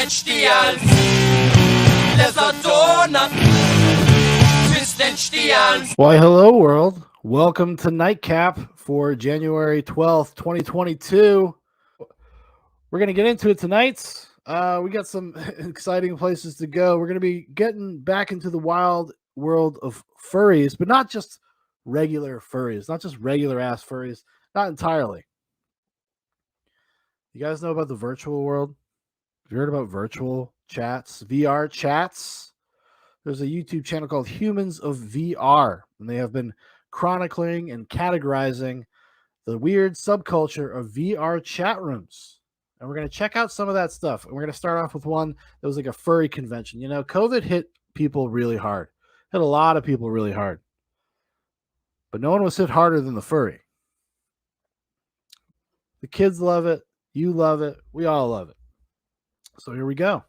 Stretch the arms. There's a donut. Twist and the arms. Why, hello, world. Welcome to Nightcap for January 12th, 2022. We're going to get into it tonight. We got some exciting places to go. We're going to be getting back into the wild world of furries, but not just regular furries, not just regular ass furries, not entirely. You guys know about the virtual world? Have you heard about virtual chats, VR chats? There's a YouTube channel called Humans of VR, and they have been chronicling and categorizing the weird subculture of VR chat rooms. And we're going to check out some of that stuff. And we're going to start off with one that was like a furry convention. You know, COVID hit people really hard, hit a lot of people really hard. But no one was hit harder than the furry. The kids love it. You love it. We all love it. So here we go.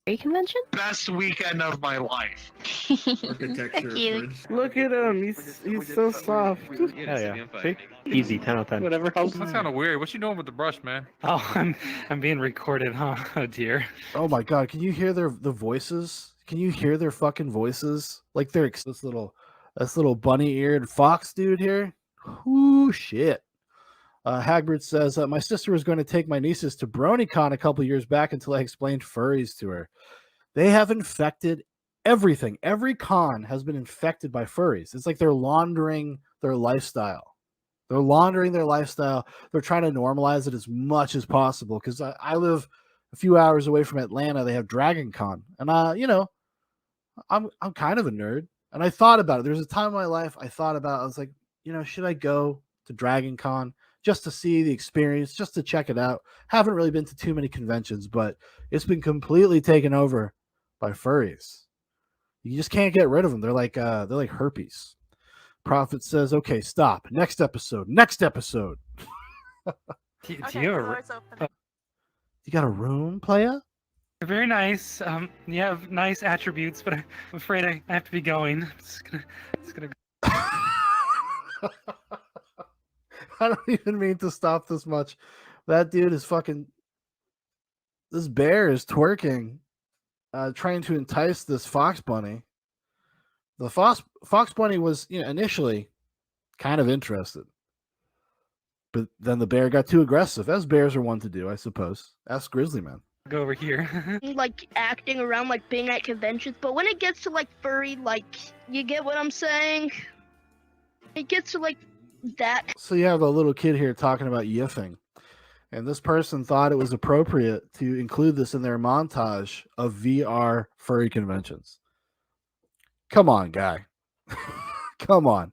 Furry convention? Best weekend of my life. Architecture. Look at him. He's so soft. Hell yeah. See? Easy, 10 out of 10. Whatever else. That's kind of weird. What you doing with the brush, man? Oh, I'm being recorded, huh? Oh dear. Oh my god, can you hear the voices? Can you hear their fucking voices? Like they're this little bunny-eared fox dude here. Ooh, shit. Hagbert says, my sister was going to take my nieces to BronyCon a couple years back until I explained furries to her. They have infected everything. Every con has been infected by furries. It's like they're laundering their lifestyle. They're laundering their lifestyle. They're trying to normalize it as much as possible. Because I live a few hours away from Atlanta. They have Dragon Con. And, you know, I'm kind of a nerd. And I thought about it. There was a time in my life I was like, you know, should I go to Dragon Con? Just to see the experience, just to check it out. Haven't really been to too many conventions, but it's been completely taken over by furries. You just can't get rid of them. They're like herpes. Prophet says, "Okay, stop. Next episode. Next episode." Do you got a room, playa? Very nice. You have nice attributes, but I'm afraid I have to be going. I'm just gonna go. I don't even mean to stop this much. That dude is fucking. This bear is twerking, trying to entice this fox bunny. The fox bunny was, you know, initially kind of interested, but then the bear got too aggressive, as bears are wont to do, I suppose. Ask Grizzly Man. Go over here. Like acting around, like being at conventions, but when it gets to like furry, like, you get what I'm saying? It gets to like that. So you have a little kid here talking about yiffing, and this person thought it was appropriate to include this in their montage of VR furry conventions. Come on, guy. Come on.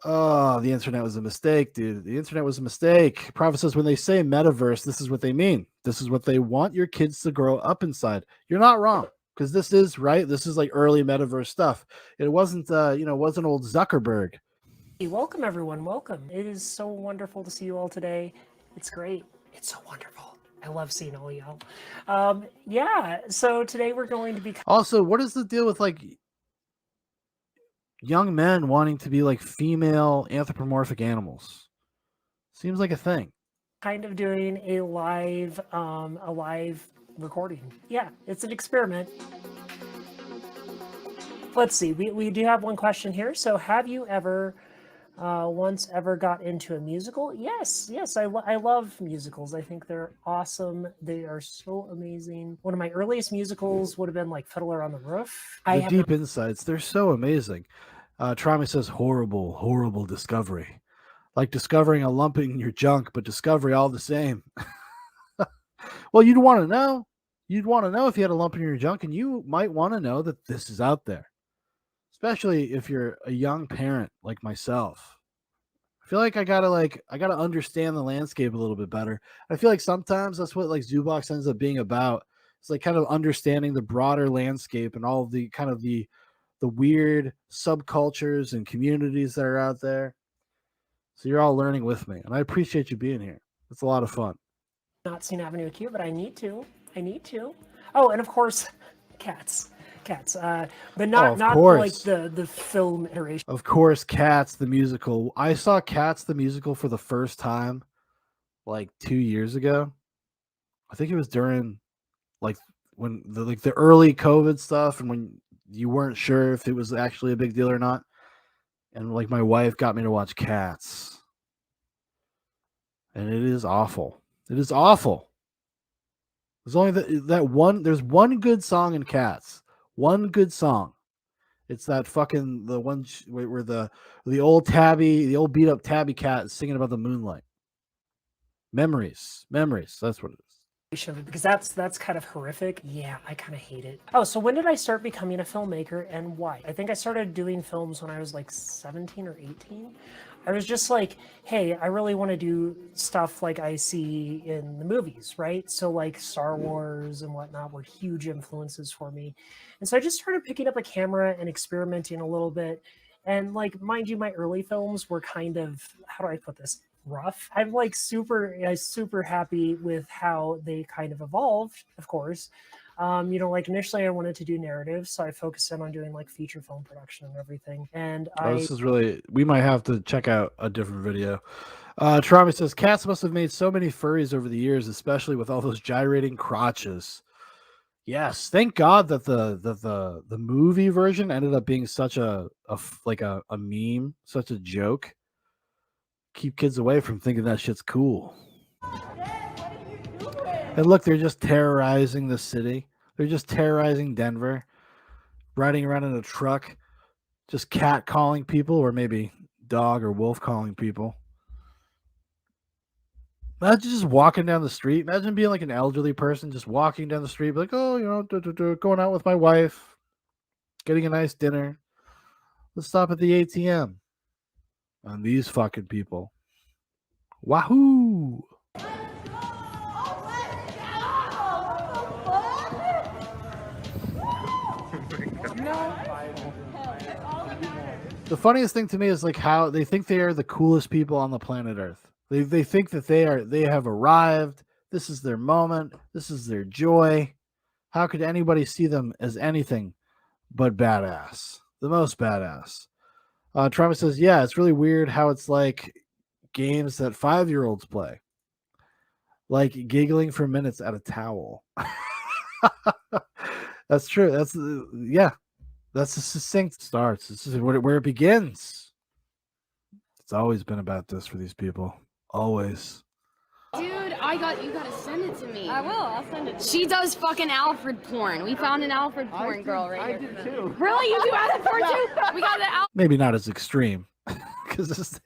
Oh, the internet was a mistake, dude. The internet was a mistake. Prophet says when they say metaverse, this is what they mean. This is what they want your kids to grow up inside. You're not wrong, because this is right. This is like early metaverse stuff. It wasn't, it wasn't old Zuckerberg. Hey, welcome everyone, welcome. It is so wonderful to see you all today. It's great. It's so wonderful. I love seeing all y'all. Yeah, so today we're going to be... Also, what is the deal with like young men wanting to be like female anthropomorphic animals? Seems like a thing. Kind of doing a live recording. Yeah, it's an experiment. Let's see, we do have one question here. So have you ever... once ever got into a musical? Yes, I love musicals. I think they're awesome. They are so amazing. One of my earliest musicals would have been like Fiddler on the Roof. The deep insights, they're so amazing. Trami says horrible discovery. Like discovering a lump in your junk, but discovery all the same. Well, you'd want to know. You'd want to know if you had a lump in your junk, and you might want to know that this is out there. Especially if you're a young parent like myself. I feel like I gotta understand the landscape a little bit better. I feel like sometimes that's what like Zoobox ends up being about. It's like kind of understanding the broader landscape and all of the kind of the weird subcultures and communities that are out there. So you're all learning with me, and I appreciate you being here. It's a lot of fun. Not seen Avenue Q, but I need to. Oh, and of course, cats. But not like the film iteration. Of course, Cats the musical. I saw Cats the musical for the first time like 2 years ago. I think it was during like when the early COVID stuff, and when you weren't sure if it was actually a big deal or not. And like my wife got me to watch Cats, and it is awful. It is awful. There's only that one. There's one good song in Cats. One good song. It's that fucking the one where the old beat up tabby cat is singing about the moonlight. Memories. That's what it is. Because that's kind of horrific. Yeah, I kind of hate it. Oh, so when did I start becoming a filmmaker and why? I think I started doing films when I was like 17 or 18. I was just like, hey, I really want to do stuff like I see in the movies, right? So like Star Wars and whatnot were huge influences for me. And so I just started picking up a camera and experimenting a little bit. And like, mind you, my early films were kind of, how do I put this? Rough. I'm like super happy with how they kind of evolved, of course. Like initially I wanted to do narratives, so I focused in on doing like feature film production and everything. And this is really, we might have to check out a different video. Travis says Cats must have made so many furries over the years, especially with all those gyrating crotches. Yes, thank God that the movie version ended up being such a meme, such a joke. Keep kids away from thinking that shit's cool. And look, they're just terrorizing the city. They're just terrorizing Denver, riding around in a truck, just cat calling people, or maybe dog or wolf calling people. Imagine just walking down the street. Imagine being like an elderly person just walking down the street, like, oh, going out with my wife, getting a nice dinner. Let's stop at the ATM. And these fucking people. Wahoo! The funniest thing to me is like how they think they are the coolest people on the planet Earth. They think that they have arrived. This is their moment. This is their joy. How could anybody see them as anything but badass? The most badass. Trauma says, yeah, it's really weird how it's like games that 5-year-olds play. Like giggling for minutes at a towel. That's true. That's That's a succinct starts. This is where it begins. It's always been about this for these people. Always. Dude, you gotta send it to me. I will, I'll send it to you. She does fucking Alfred porn. We found an Alfred porn girl right here. I did too. Really? You do Alfred porn too? We got the Alfred. Maybe not as extreme. Because that's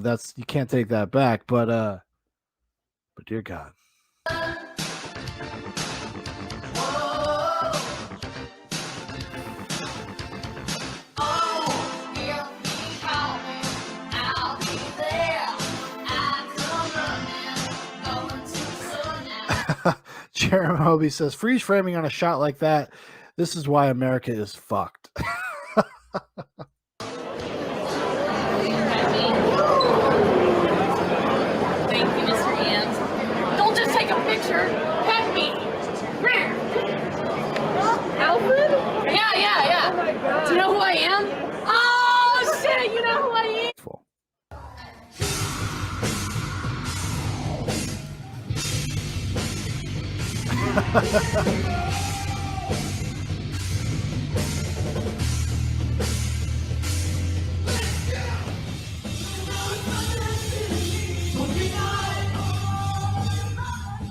that's you can't take that back, but dear God. Jeremy Hobie says, freeze framing on a shot like that. This is why America is fucked. Thank you, Mr. Ian. Don't just take a picture. Pet me. Where? Alfred? Yeah. Oh my God. Do you know who I am? Oh, shit, you know who I am?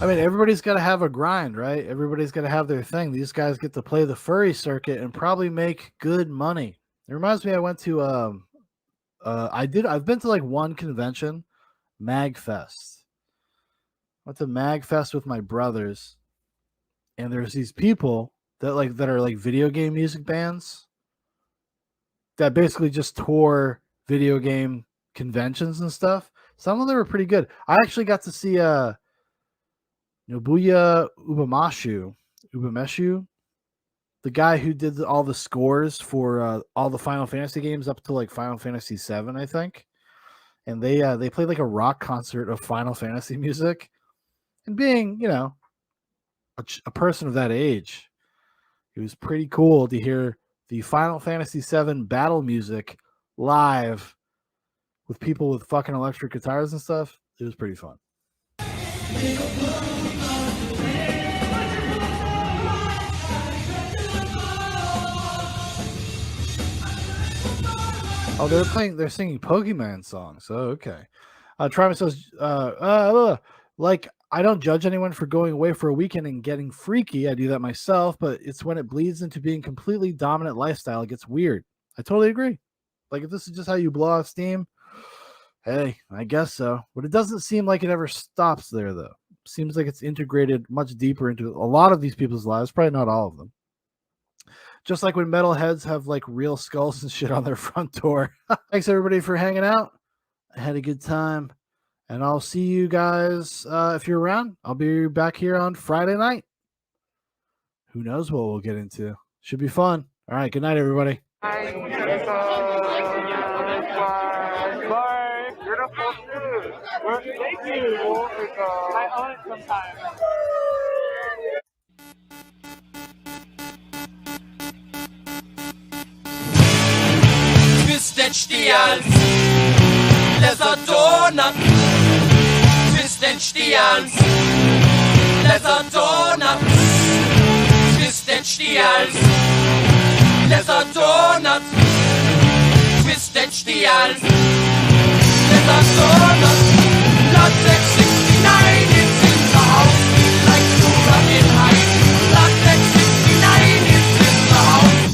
I mean, everybody's got to have a grind, right? Everybody's got to have their thing. These guys get to play the furry circuit and probably make good money. It reminds me, I went to I've been to like one convention, MagFest. Went to MagFest with my brothers, and there's these people that are like video game music bands that basically just tour video game conventions and stuff. Some of them were pretty good. I actually got to see Nobuya Ubameshu, the guy who did all the scores for all the Final Fantasy games up to like Final Fantasy VII, I think. And they played like a rock concert of Final Fantasy music. And being, a person of that age, it was pretty cool to hear the Final Fantasy VII battle music live with people with fucking electric guitars and stuff. It was pretty fun. Oh, they're singing Pokemon songs. Oh, okay. Triumph says, like, I don't judge anyone for going away for a weekend and getting freaky. I do that myself, but it's when it bleeds into being completely dominant lifestyle, it gets weird. I totally agree. Like, if this is just how you blow off steam, hey, I guess so. But it doesn't seem like it ever stops there, though. Seems like it's integrated much deeper into a lot of these people's lives, probably not all of them. Just like when metalheads have like real skulls and shit on their front door. Thanks everybody for hanging out. I had a good time. And I'll see you guys if you're around. I'll be back here on Friday night. Who knows what we'll get into. Should be fun. All right, good night, everybody. Bye. Beautiful too. Thank you. I own it sometimes. Twisted Stiels, Leather Donut. Twisted Stiels, Leather Donut. Twisted Stiels, Leather Donut. Twisted Stiels, Leather Donut. Latex 69 is in the house, like to run in high. Latex 69 is in the house.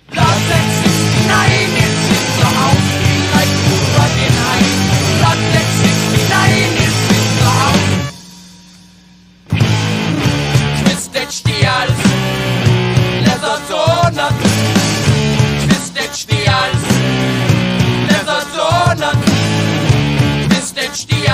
Latex 69 is in the house, like to run in high. Latex 69 is in the house. Twisted Stiels, Leather Donut. Twisted Stiels, Leather Donut. Twisted Stiels.